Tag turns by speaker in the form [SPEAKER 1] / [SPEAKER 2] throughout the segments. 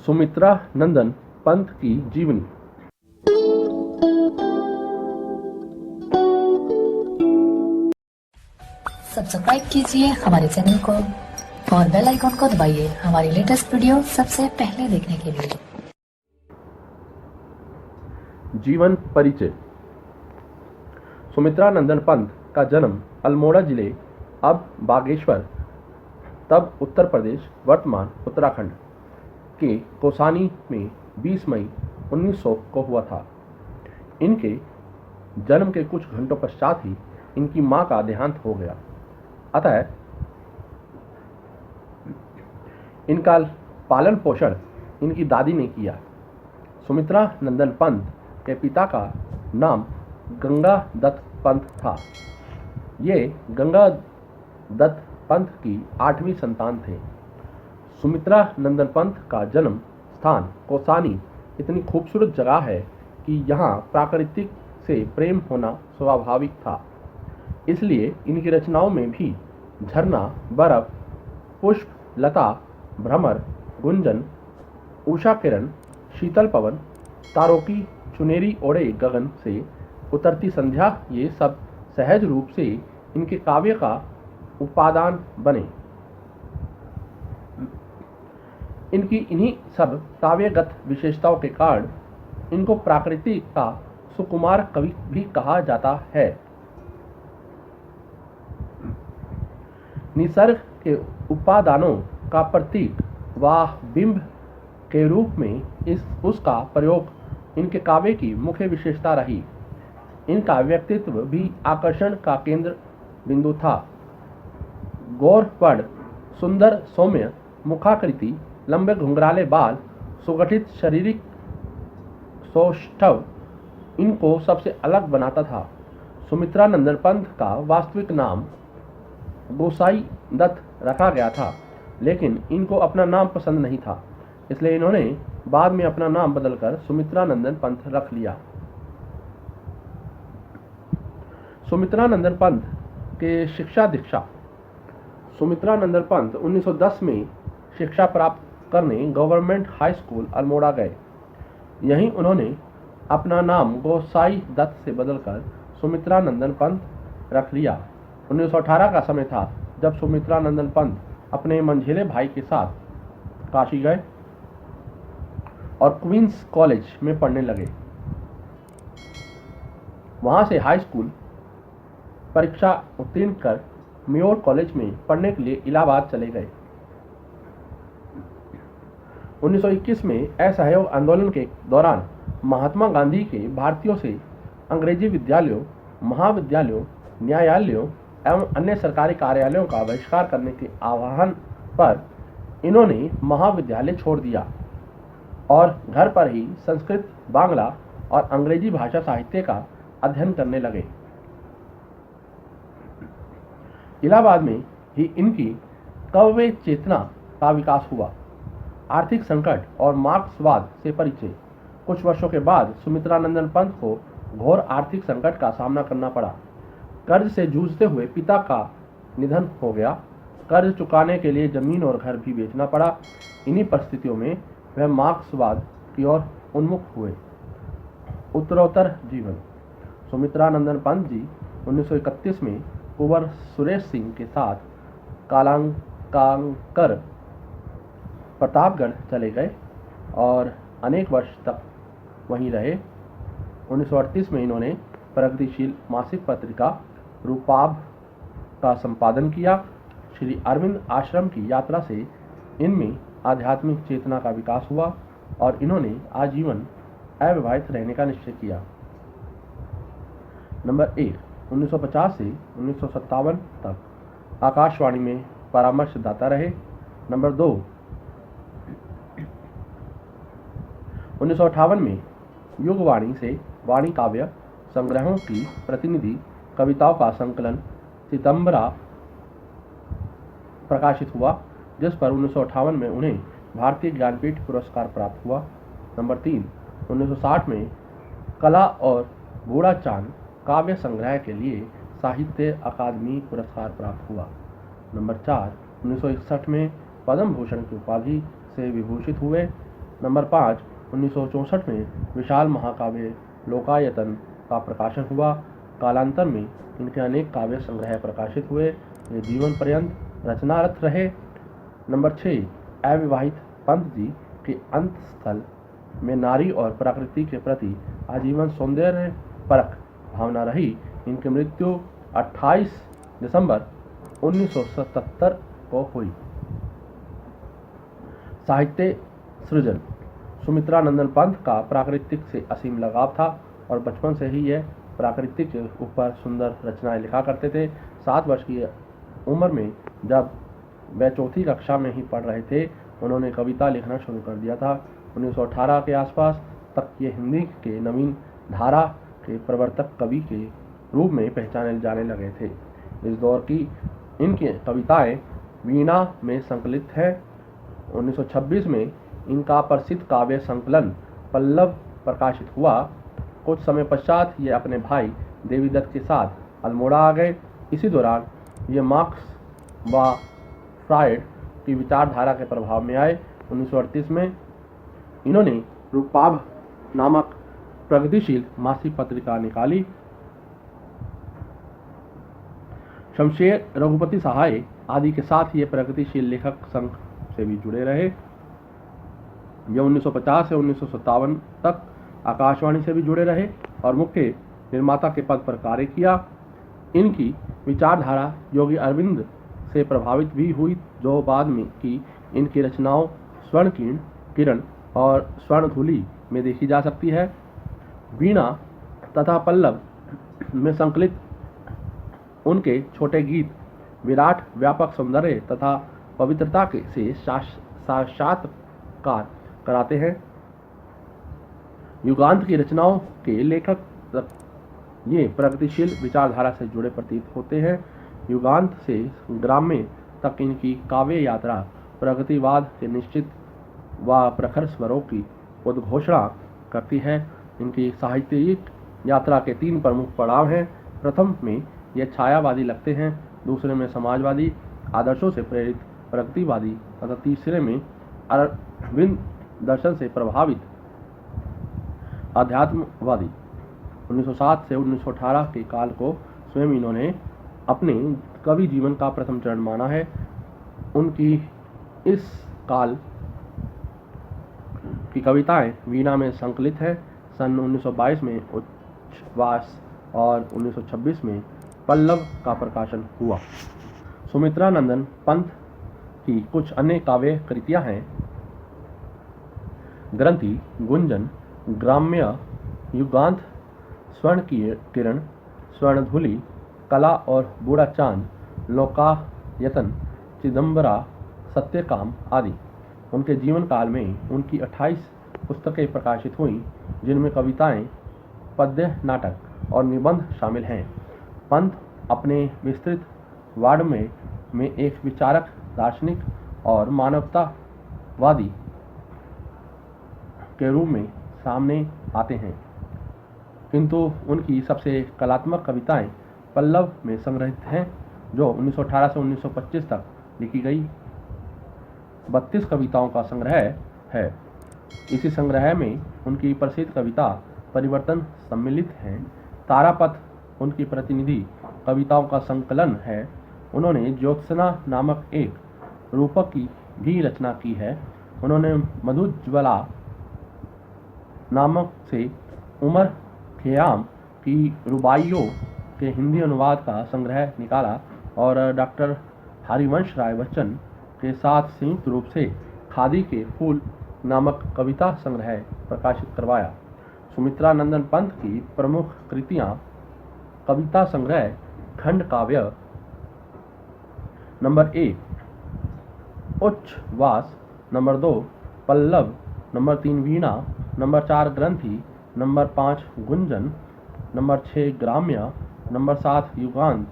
[SPEAKER 1] सुमित्रा नंदन पंत की जीवनी।
[SPEAKER 2] सब्सक्राइब कीजिए हमारे चैनल को और बेल आइकॉन को दबाइए हमारी लेटेस्ट वीडियो सबसे पहले देखने के लिए।
[SPEAKER 1] जीवन परिचय। सुमित्रा नंदन पंत का जन्म अल्मोड़ा जिले, अब बागेश्वर, तब उत्तर प्रदेश, वर्तमान उत्तराखंड के कौसानी में 20 मई 1900 को हुआ था। इनके जन्म के कुछ घंटों पश्चात ही इनकी मां का देहांत हो गया। अतः इनका पालन पोषण इनकी दादी ने किया। सुमित्रा नंदन पंत के पिता का नाम गंगा दत्त पंत था। ये गंगा दत्त पंत की 8वीं संतान थे। सुमित्रा नंदन पंत का जन्म स्थान कौसानी इतनी खूबसूरत जगह है कि यहाँ प्राकृतिक से प्रेम होना स्वाभाविक था। इसलिए इनकी रचनाओं में भी झरना, बर्फ, पुष्प, लता, भ्रमर, गुंजन, उषा किरण, शीतल पवन, तारों की चुनेरी ओढ़े गगन से उतरती संध्या, ये सब सहज रूप से इनके काव्य का उपादान बने। इनकी इन्हीं सब काव्यगत विशेषताओं के कारण इनको प्रकृति का सुकुमार कवि भी कहा जाता है। निसर्ग के उपादानों का प्रतीक व बिंब के रूप में उसका प्रयोग इनके काव्य की मुख्य विशेषता रही। इनका व्यक्तित्व भी आकर्षण का केंद्र बिंदु था। गौरपड़, सुंदर सौम्य मुखाकृति, लंबे घुंघराले बाल, सुगठित शारीरिक सौष्ठव इनको सबसे अलग बनाता था। सुमित्रा नंदन पंत का वास्तविक नाम गोसाई दत्त रखा गया था, लेकिन इनको अपना नाम पसंद नहीं था, इसलिए इन्होंने बाद में अपना नाम बदलकर सुमित्रा नंदन पंत रख लिया। सुमित्रा नंदन पंत के शिक्षा दीक्षा। सुमित्रा नंदन पंत 1910 में शिक्षा प्राप्त करने गवर्नमेंट हाई स्कूल अल्मोड़ा गए। यहीं उन्होंने अपना नाम गोसाई दत्त से बदलकर सुमित्रा नंदन पंत रख लिया। 1918 का समय था जब सुमित्रा नंदन पंत अपने मंझेले भाई के साथ काशी गए और क्वींस कॉलेज में पढ़ने लगे। वहां से हाई स्कूल परीक्षा उत्तीर्ण कर मेयोर कॉलेज में पढ़ने के लिए इलाहाबाद चले गए। 1921 में असहयोग आंदोलन के दौरान महात्मा गांधी के भारतीयों से अंग्रेजी विद्यालयों, महाविद्यालयों, न्यायालयों एवं अन्य सरकारी कार्यालयों का बहिष्कार करने के आह्वान पर इन्होंने महाविद्यालय छोड़ दिया और घर पर ही संस्कृत, बांग्ला और अंग्रेजी भाषा साहित्य का अध्ययन करने लगे। इलाहाबाद में ही इनकी काव्य चेतना का विकास हुआ। आर्थिक संकट और मार्क्सवाद से परिचय। कुछ वर्षों के बाद सुमित्रा नंदन पंत को घोर आर्थिक संकट का सामना करना पड़ा। कर्ज से जूझते हुए पिता का निधन हो गया। कर्ज चुकाने के लिए जमीन और घर भी बेचना पड़ा। इन्हीं परिस्थितियों में वह मार्क्सवाद की ओर उन्मुख हुए। उत्तरोत्तर जीवन। सुमित्रा नंदन पंत जी 1931 में कुंवर सुरेश सिंह के साथ कालांकांकर प्रतापगढ़ चले गए और अनेक वर्ष तक वहीं रहे। 1938 में इन्होंने प्रगतिशील मासिक पत्रिका रूपाभ का संपादन किया। श्री अरविंद आश्रम की यात्रा से इनमें आध्यात्मिक चेतना का विकास हुआ और इन्होंने आजीवन अविवाहित रहने का निश्चय किया। नंबर 1, 1950 से 1957 तक आकाशवाणी में परामर्शदाता रहे। नंबर 2, 1958 में युगवाणी से वाणी काव्य संग्रहों की प्रतिनिधि कविताओं का संकलन सितंबरा प्रकाशित हुआ, जिस पर 1958 में उन्हें भारतीय ज्ञानपीठ पुरस्कार प्राप्त हुआ। नंबर 3, 1960 में कला और बूढ़ा चांद काव्य संग्रह के लिए साहित्य अकादमी पुरस्कार प्राप्त हुआ। नंबर 4, 1961 में पद्म भूषण की उपाधि से विभूषित हुए। नंबर 5, 1964 में विशाल महाकाव्य लोकायतन का प्रकाशन हुआ। कालांतर में इनके अनेक काव्य संग्रह प्रकाशित हुए। ये जीवन पर्यंत रचनारत रहे। नंबर 6, अविवाहित पंत जी के अंत स्थल में नारी और प्रकृति के प्रति आजीवन सौंदर्य परक भावना रही। इनकी मृत्यु 28 दिसंबर 1977 को हुई। साहित्य सृजन। सुमित्रा नंदन पंत का प्राकृतिक से असीम लगाव था और बचपन से ही यह प्राकृतिक के ऊपर सुंदर रचनाएं लिखा करते थे। 7 वर्ष की उम्र में जब वह चौथी कक्षा में ही पढ़ रहे थे, उन्होंने कविता लिखना शुरू कर दिया था। 1918 के आसपास तक ये हिंदी के नवीन धारा के प्रवर्तक कवि के रूप में पहचाने जाने लगे थे। इस दौर की इनकी कविताएं वीणा में संकलित हैं। 1926 में इनका प्रसिद्ध काव्य संकलन पल्लव प्रकाशित हुआ। कुछ समय पश्चात ये अपने भाई देवीदत्त के साथ अल्मोड़ा आ गए। इसी दौरान ये मार्क्स व फ्रायड की विचारधारा के प्रभाव में आए। 1938 में इन्होंने रूपाभ नामक प्रगतिशील मासिक पत्रिका निकाली। शमशेर, रघुपति सहाय आदि के साथ ये प्रगतिशील लेखक संघ से भी जुड़े रहे। ये 1950 से 1957 तक आकाशवाणी से भी जुड़े रहे और मुख्य निर्माता के पद पर कार्य किया। इनकी विचारधारा योगी अरविंद से प्रभावित भी हुई, जो बाद में की इनकी रचनाओं स्वर्ण किरण और स्वर्णधूलि में देखी जा सकती है। वीणा तथा पल्लव में संकलित उनके छोटे गीत विराट व्यापक सौंदर्य तथा पवित्रता के से साक्षात्कार कराते हैं। युगांत की रचनाओं के लेखक ये प्रगतिशील विचारधारा से जुड़े प्रतीत होते हैं। युगांत से ग्राम्य तक इनकी काव्य यात्रा प्रगतिवाद के निश्चित व प्रखर स्वरों की उद्घोषणा करती है। इनकी साहित्यिक यात्रा के 3 प्रमुख पड़ाव हैं। प्रथम में ये छायावादी लगते हैं, दूसरे में समाजवादी आदर्शों से प्रेरित प्रगतिवादी तथा तीसरे में अरविंद दर्शन से प्रभावित अध्यात्मवादी। 1907 से 1918 के काल को स्वयं इन्होंने अपने कवि जीवन का प्रथम चरण माना है। उनकी इस काल की कविताएं वीणा में संकलित है। सन 1922 में उच्छ्वास और 1926 में पल्लव का प्रकाशन हुआ। सुमित्रा नंदन पंत की कुछ अन्य काव्य कृतियां हैं। ग्रंथि, गुंजन, ग्राम्य, युगांत, स्वर्ण किरण, स्वर्णधूलि, कला और बूढ़ा चांद, लोकायतन, चिदंबरा, सत्यकाम आदि। उनके जीवन काल में उनकी 28 पुस्तकें प्रकाशित हुईं, जिनमें कविताएं, पद्य, नाटक और निबंध शामिल हैं। पंत अपने विस्तृत वाड़ में एक विचारक, दार्शनिक और मानवतावादी के रूप में सामने आते हैं, किंतु उनकी सबसे कलात्मक कविताएं पल्लव में संग्रहित हैं, जो 1918 से 1925 तक लिखी गई 32 कविताओं का संग्रह है। इसी संग्रह में उनकी प्रसिद्ध कविता परिवर्तन सम्मिलित है। तारापथ उनकी प्रतिनिधि कविताओं का संकलन है। उन्होंने ज्योत्सना नामक एक रूपक की भी रचना की है। उन्होंने मधुज्वला नामक से उमर खयाम की रुबाइयों के हिंदी अनुवाद का संग्रह निकाला और डॉक्टर हरिवंश राय बच्चन के साथ संयुक्त रूप से खादी के फूल नामक कविता संग्रह प्रकाशित करवाया। सुमित्रा नंदन पंत की प्रमुख कृतियां कविता संग्रह खंड काव्य नंबर 1 उच्छ्वास, नंबर 2 पल्लव, नंबर 3 वीणा, नंबर 4 ग्रंथि, नंबर 5 गुंजन, नंबर 6 ग्राम्य, नंबर 7 युगांत,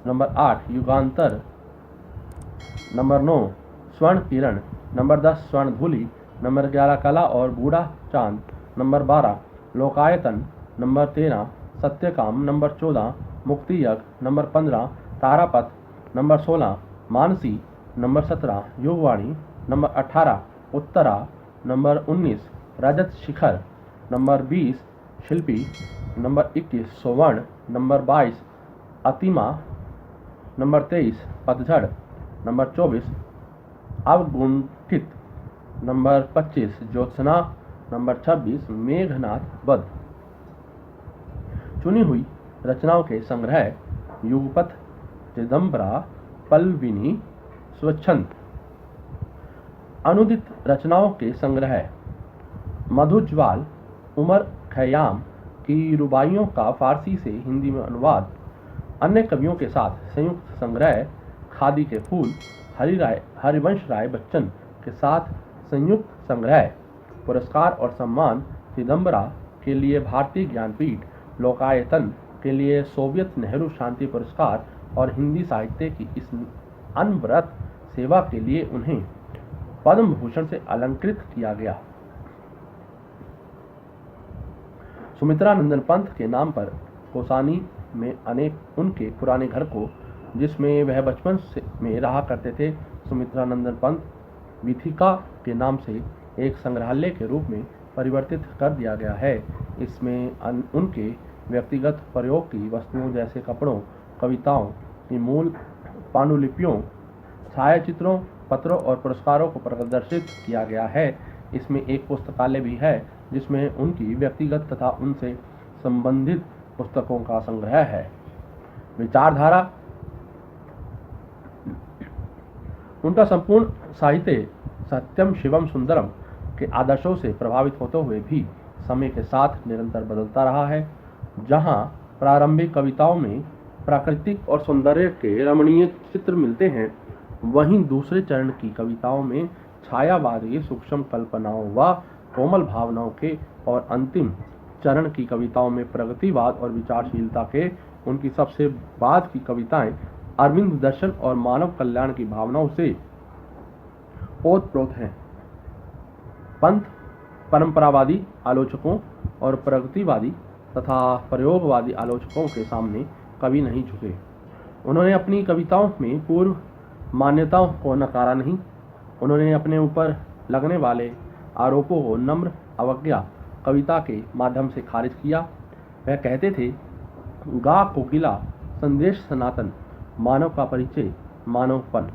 [SPEAKER 1] नंबर 8 युगांतर, नंबर 9 स्वर्ण किरण, नंबर 10 स्वर्णधूलि, नंबर 11 कला aur Budha Chand, number 12 Lokayatan, number 13 Satyakam, number 14 Mukti Yagya, number 15 Tarapath, number 16 Mansi, number 17 Yogvani, number 18 Uttara, number 19 Rajat Shikhar, number 20 Shilpi, number 21 Swarn, number 22 Atima, number 23 Patjhad, number 24 Avgunthit, number 25 Jyotsna, number 26 Meghnad Vadh. चुनी हुई रचनाओं के संग्रह युगपथ, चिदंबरा, पल्लविनी, स्वच्छंद। अनुदित रचनाओं के संग्रह मधुज्वाल, उमर खयाम की रुबाइयों का फारसी से हिंदी में अनुवाद, अन्य कवियों के साथ संयुक्त संग्रह खादी के फूल, हरिवंश राय बच्चन के साथ संयुक्त संग्रह पुरस्कार और सम्मान, चिदंबरा के लिए भारतीय ज्ञानपीठ, लोकायतन के लिए सोवियत नेहरू शांति पुरस्कार और हिंदी साहित्य की इस अनवरत सेवा के लिए उन्हें पद्म भूषण से अलंकृत किया गया। सुमित्रा नंदन पंत के नाम पर कोसानी में अनेक उनके पुराने घर को, जिसमें वह बचपन में रहा करते थे, सुमित्रा नंदन पंत वीथिका के नाम से एक संग्रहालय के रूप में परिवर्तित कर दिया गया है। इसमें उनके व्यक्तिगत प्रयोग की वस्तुओं जैसे कपड़ों, कविताओं की मूल पांडुलिपियों, छायाचित्रों, पत्रों और पुरस्कारों को प्रदर्शित किया गया है। इसमें एक पुस्तकालय भी है जिसमें उनकी व्यक्तिगत तथा उनसे संबंधित पुस्तकों का संग्रह है। विचारधारा उनका संपूर्ण साहित्य सत्यम शिवम सुंदरम के आदर्शों से प्रभावित होते हुए भी समय के साथ निरंतर बदलता रहा है। जहां प्रारंभिक कविताओं में प्राकृतिक और सौंदर्य के रमणीय चित्र मिलते हैं, वहीं दूसरे चरण की कविताओं में छायावादी सूक्ष्म कल्पनाओं व कोमल भावनाओं के और अंतिम चरण की कविताओं में प्रगतिवाद और विचारशीलता के उनकी सबसे बाद की कविताएं अरविंद दर्शन और मानव कल्याण की भावनाओं से ओतप्रोत हैं। पंत परंपरावादी आलोचकों और प्रगतिवादी तथा प्रयोगवादी आलोचकों के सामने कभी नहीं झुके। उन्होंने अपनी कविताओं में पूर्व मान्यताओं को नकारा नहीं। उन्होंने अपने ऊपर लगने वाले आरोपों को नम्र अवज्ञा कविता के माध्यम से खारिज किया। वह कहते थे, गा कोकिला संदेश सनातन, मानव का परिचय मानवपन।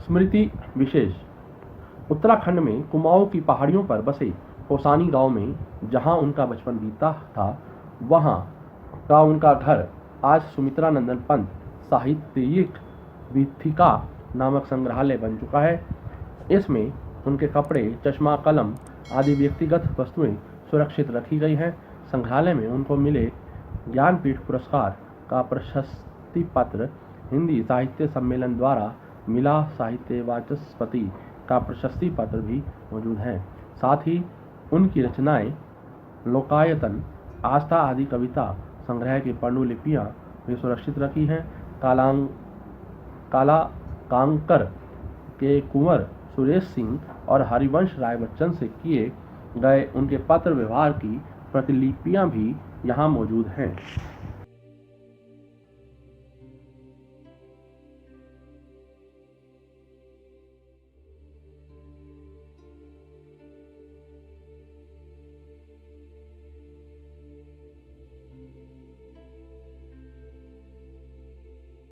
[SPEAKER 1] स्मृति विशेष उत्तराखंड में कुमाऊं की पहाड़ियों पर बसे कोसानी गांव में जहां उनका बचपन बीता था, वहां का उनका घर आज सुमित्रा नंदन पंत साहित्यिक वीथिका नामक संग्रहालय बन चुका है। इसमें उनके कपड़े, चश्मा, कलम आदि व्यक्तिगत वस्तुएं सुरक्षित रखी गई हैं। संग्रहालय में उनको मिले ज्ञानपीठ पुरस्कार का प्रशस्ति पत्र, हिंदी साहित्य सम्मेलन द्वारा मिला साहित्य वाचस्पति का प्रशस्ति पत्र भी मौजूद हैं। साथ ही उनकी रचनाएं लोकायतन, आस्था आदि कविता संग्रह की पांडुलिपियां भी सुरक्षित रखी हैं। काला कांकर के कुंवर सुरेश सिंह और हरिवंश राय बच्चन से किए गए उनके पत्र व्यवहार की प्रतिलिपियां भी यहाँ मौजूद हैं।